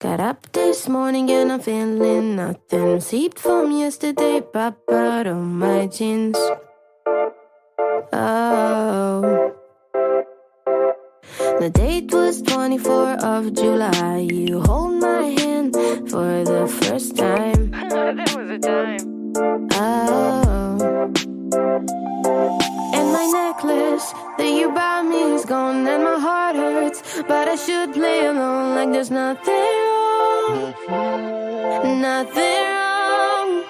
Got up this morning and I'm feeling nothing. Seeped from yesterday, pop out of my jeans. Oh, the date was 24th of July. You hold my hand for the first time. That was a time. Oh, and my necklace that you bought me is gone, and my heart hurts, but I should play along like there's nothing wrong. Nothing wrong.